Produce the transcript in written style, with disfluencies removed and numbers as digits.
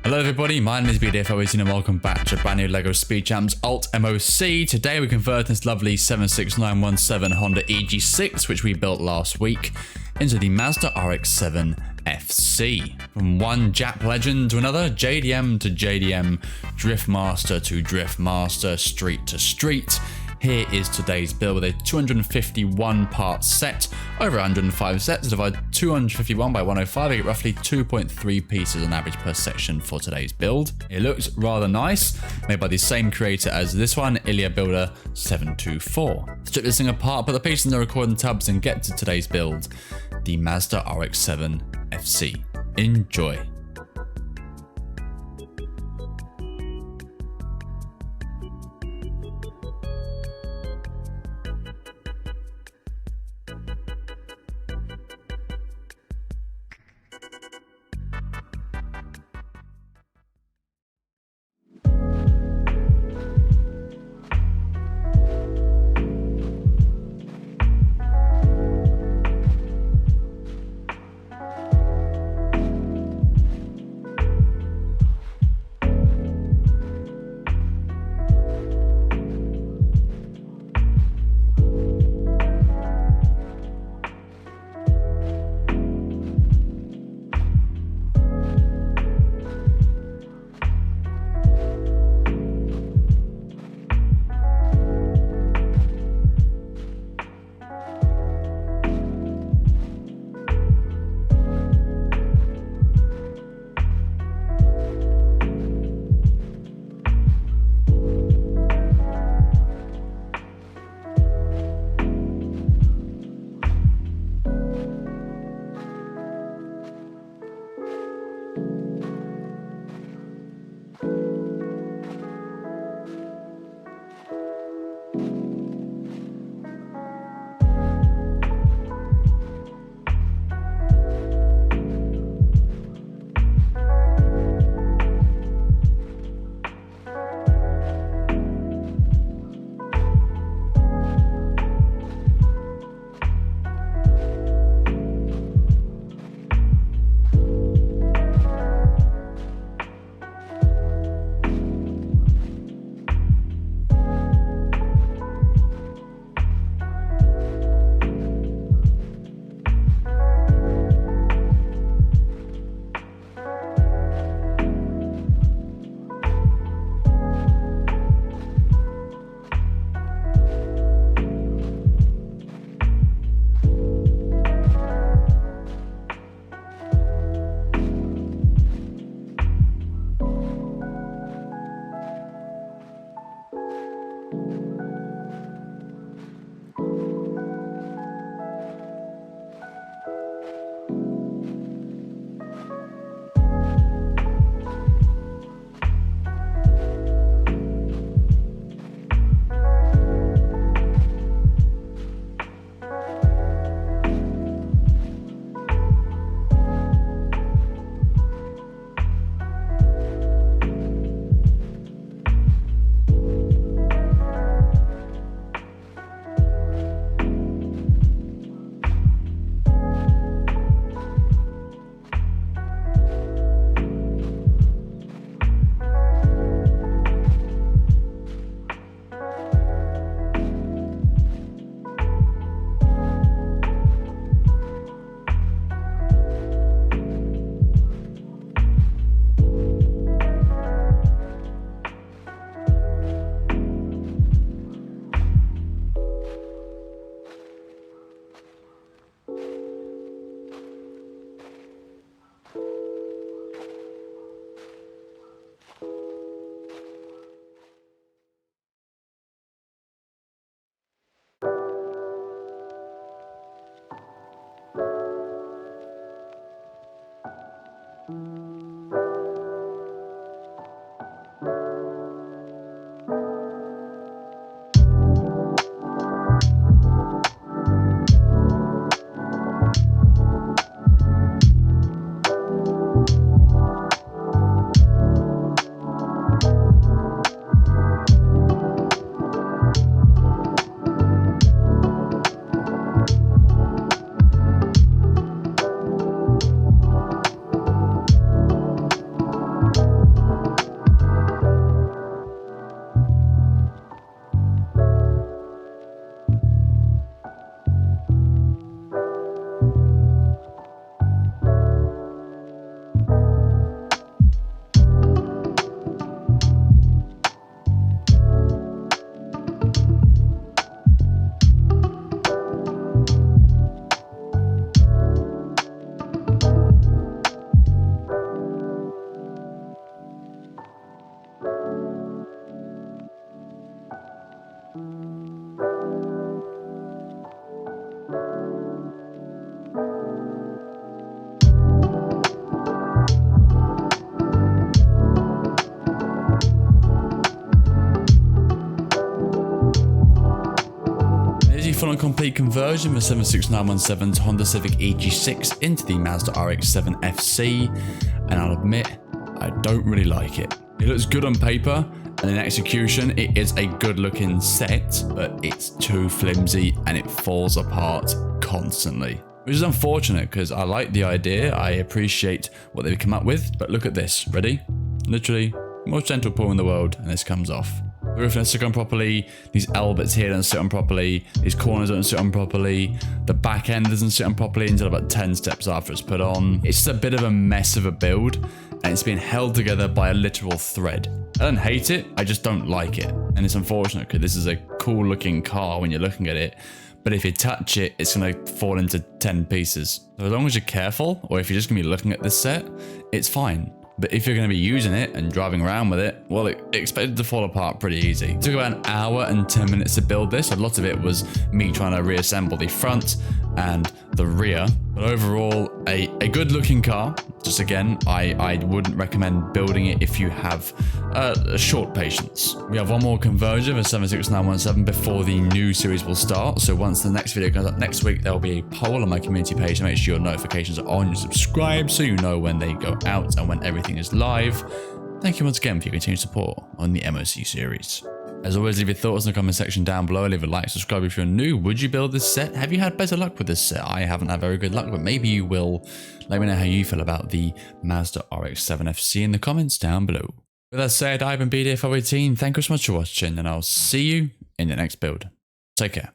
Hello everybody, my name is BDFOAZ and welcome back to a brand new LEGO Speed Champs Alt MOC. Today we convert this lovely 76917 Honda EG6, which we built last week, into the Mazda RX-7 FC. From one Jap legend to another, JDM to JDM, Driftmaster to Driftmaster, street to street. Here is today's build with a 251 part set, over 105 sets. Divide 251 by 105, I get roughly 2.3 pieces on average per section for today's build. It looks rather nice, made by the same creator as this one, Ilya Builder 724. Strip this thing apart, put the pieces in the recording tabs and get to today's build, the Mazda RX-7 FC. Enjoy. done a complete conversion of 76917's Honda Civic EG6 into the Mazda RX-7 FC, and I'll admit, I don't really like it. It looks good on paper, and in execution, it is a good looking set, but it's too flimsy and it falls apart constantly. Which is unfortunate because I like the idea, I appreciate what they've come up with, but look at this, ready? Literally, most gentle pull in the world, and this comes off. The roof doesn't sit on properly, these L bits here don't sit on properly, these corners don't sit on properly, the back end doesn't sit on properly until about 10 steps after it's put on. It's just a bit of a mess of a build, and it's being held together by a literal thread. I don't hate it, I just don't like it. And it's unfortunate because this is a cool looking car when you're looking at it, but if you touch it, it's going to fall into 10 pieces. So as long as you're careful, or if you're just going to be looking at this set, it's fine. But if you're going to be using it and driving around with it, well, it expected to fall apart pretty easy. It took about an hour and 10 minutes to build this. A lot of it was me trying to reassemble the front and the rear. But overall, a good looking car. Just again, I wouldn't recommend building it if you have a short patience. We have one more conversion of 76917 before the new series will start. So once the next video comes up next week, there will be a poll on my community page to make sure your notifications are on, you subscribe so you know when they go out and when everything is live. Thank you once again for your continued support on the MOC series. As always, leave your thoughts in the comment section down below. Leave a like, subscribe if you're new. Would you build this set? Have you had better luck with this set? I haven't had very good luck, but maybe you will. Let me know how you feel about the Mazda RX-7 FC in the comments down below. With that said, I've been BDF18. Thank you so much for watching, and I'll see you in the next build. Take care.